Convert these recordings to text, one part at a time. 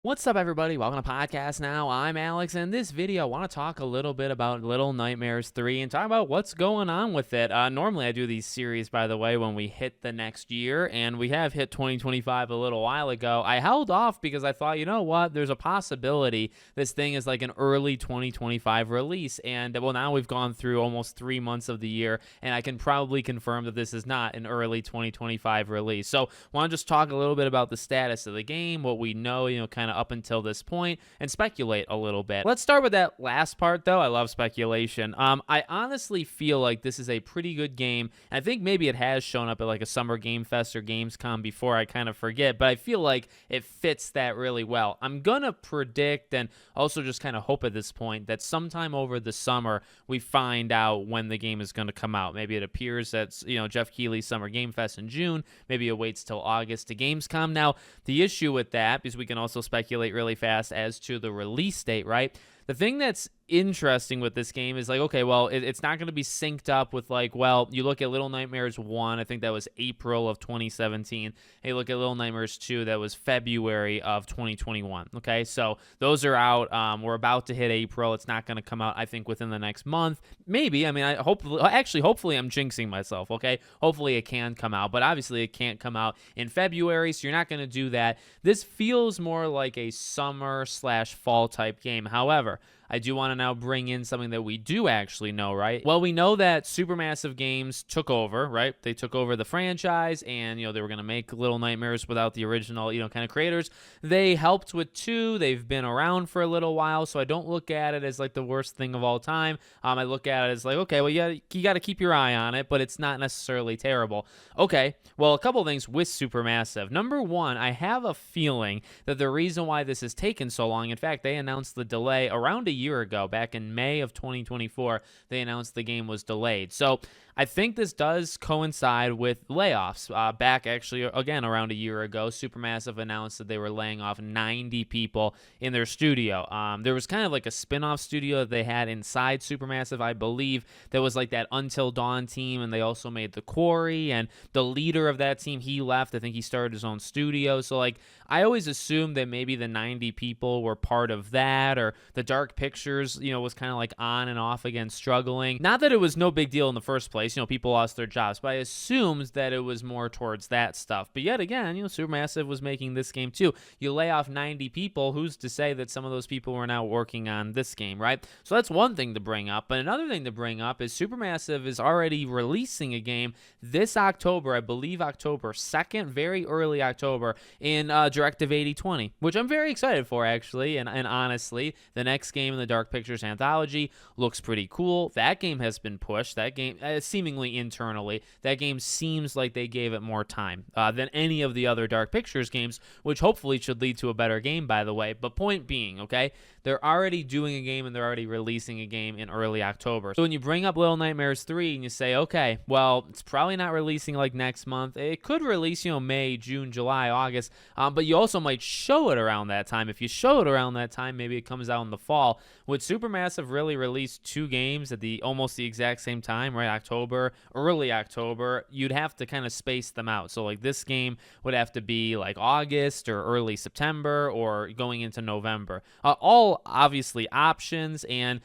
What's up, everybody? Welcome to Podcast Now. I'm Alex, and in this video, I want to talk a little bit about Little Nightmares 3 and talk about what's going on with it. Normally, I do these series, by the way, when we hit the next year, and we have hit 2025 a little while ago. I held off because I thought, you know what, there's a possibility this thing is like an early 2025 release, and well, now we've gone through almost 3 months of the year, and I can probably confirm that this is not an early 2025 release. So, I want to just talk a little bit about the status of the game, what we know, kind of up until this point, and speculate a little bit. Let's start with that last part, though. I love speculation. I honestly feel like this is a pretty good game. And I think maybe it has shown up at like a Summer Game Fest or Gamescom before. I kind of forget, but I feel like it fits that really well. I'm gonna predict and also just kind of hope at this point that sometime over the summer we find out when the game is going to come out. Maybe it appears at Jeff Keighley's Summer Game Fest in June. Maybe it waits till August to Gamescom. Now the issue with that is we can also speculate really fast as to the release date, right? The thing that's interesting with this game is like, okay, well, it's not going to be synced up with like, well, you look at Little Nightmares 1, I think that was April of 2017. Hey, look at Little Nightmares 2, that was February of 2021. Okay, so those are out. We're about to hit April. It's not going to come out, I think, within the next month. Maybe. I mean, hopefully I'm jinxing myself, okay? Hopefully it can come out, but obviously it can't come out in February, so you're not going to do that. This feels more like a summer/fall type game. However, I do want to now bring in something that we do actually know, right? Well, we know that Supermassive Games took over, right? They took over the franchise, and, they were going to make Little Nightmares without the original, kind of creators. They helped with 2. They've been around for a little while, so I don't look at it as like the worst thing of all time. I look at it as like, okay, well, you got to keep your eye on it, but it's not necessarily terrible. Okay, well, a couple things with Supermassive. Number one, I have a feeling that the reason why this has taken so long, in fact, they announced the delay around a year ago, back in May of 2024, they announced the game was delayed. So I think this does coincide with layoffs. Back actually, again, around a year ago, Supermassive announced that they were laying off 90 people in their studio. There was kind of like a spin-off studio that they had inside Supermassive, I believe, that was like that Until Dawn team, and they also made The Quarry, and the leader of that team, he left. I think he started his own studio. So like, I always assumed that maybe the 90 people were part of that, or the Dark Pictures, was kind of like on and off again, struggling. Not that it was no big deal in the first place. People lost their jobs, but I assumed that it was more towards that stuff. But yet again, Supermassive was making this game too. You lay off 90 people, who's to say that some of those people were now working on this game, right? So that's one thing to bring up. But another thing to bring up is Supermassive is already releasing a game this October, I believe October 2nd, very early October, in Directive 8020, which I'm very excited for, actually. And honestly, the next game in the Dark Pictures anthology looks pretty cool. That game has been pushed. That game, seemingly internally, that game seems like they gave it more time than any of the other Dark Pictures games, which hopefully should lead to a better game, by the way. But point being, okay, they're already doing a game and they're already releasing a game in early October. So when you bring up Little Nightmares 3 and you say, okay, well, it's probably not releasing like next month. It could release, May, June, July, August, but you also might show it around that time. If you show it around that time, maybe it comes out in the fall. Would Supermassive really release 2 games at almost the exact same time, right? October, early October, you'd have to kind of space them out. So like this game would have to be like August or early September or going into November. All obviously options, and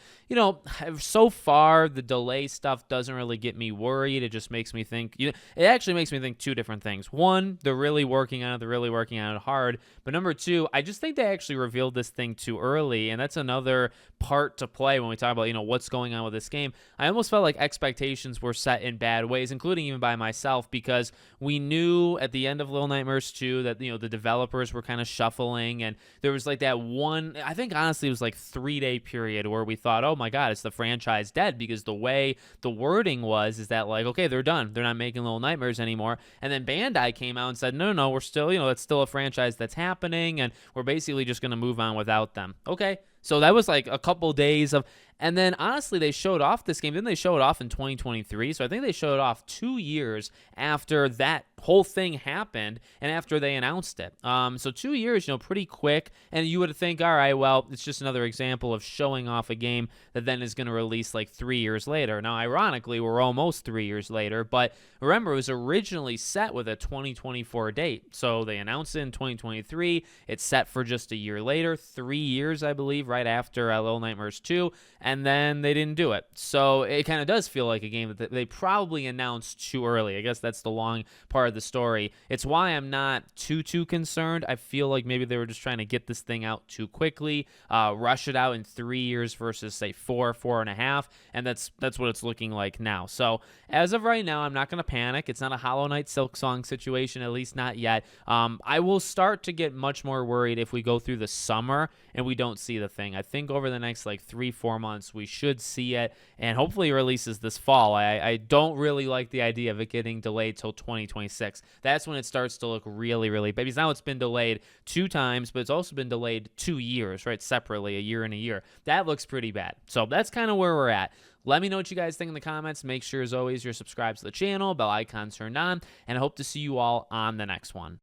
so far the delay stuff doesn't really get me worried. It just makes me think, it actually makes me think 2 different things. One, they're really working on it hard, but number 2, I just think they actually revealed this thing too early, and that's another part to play when we talk about what's going on with this game. I almost felt like expectations were set in bad ways, including even by myself, because we knew at the end of Little Nightmares 2 that the developers were kind of shuffling, and there was like that one, I think honestly it was like 3-day period where we thought, oh my god, it's the franchise dead, because the way the wording is that like, okay, they're done, they're not making Little Nightmares anymore. And then Bandai came out and said, no, we're still, it's still a franchise that's happening, and we're basically just going to move on without them. Okay, so that was like a couple days of And then, honestly, they showed off this game. Didn't they show it off in 2023? So I think they showed it off 2 years after that whole thing happened and after they announced it. So 2 years, pretty quick. And you would think, all right, well, it's just another example of showing off a game that then is going to release like 3 years later. Now, ironically, we're almost 3 years later. But remember, it was originally set with a 2024 date. So they announced it in 2023. It's set for just a year later, 3 years, I believe, right after Little Nightmares 2. And then they didn't do it. So it kind of does feel like a game that they probably announced too early. I guess that's the long part of the story. It's why I'm not too concerned. I feel like maybe they were just trying to get this thing out too quickly, rush it out in 3 years versus say 4.5, and that's what it's looking like now. So as of right now, I'm not going to panic. It's not a Hollow Knight Silksong situation, at least not yet. I will start to get much more worried if we go through the summer and we don't see the thing. I think over the next like 3-4 months we should see it, and hopefully it releases this fall. I don't really like the idea of it getting delayed till 2026. That's when it starts to look really bad, because now it's been delayed 2 times, but it's also been delayed 2 years, right, separately, a year and a year. That looks pretty bad. So that's kind of where we're at. Let me know what you guys think in the comments. Make sure, as always, you're subscribed to the channel, bell icon turned on, and I hope to see you all on the next one.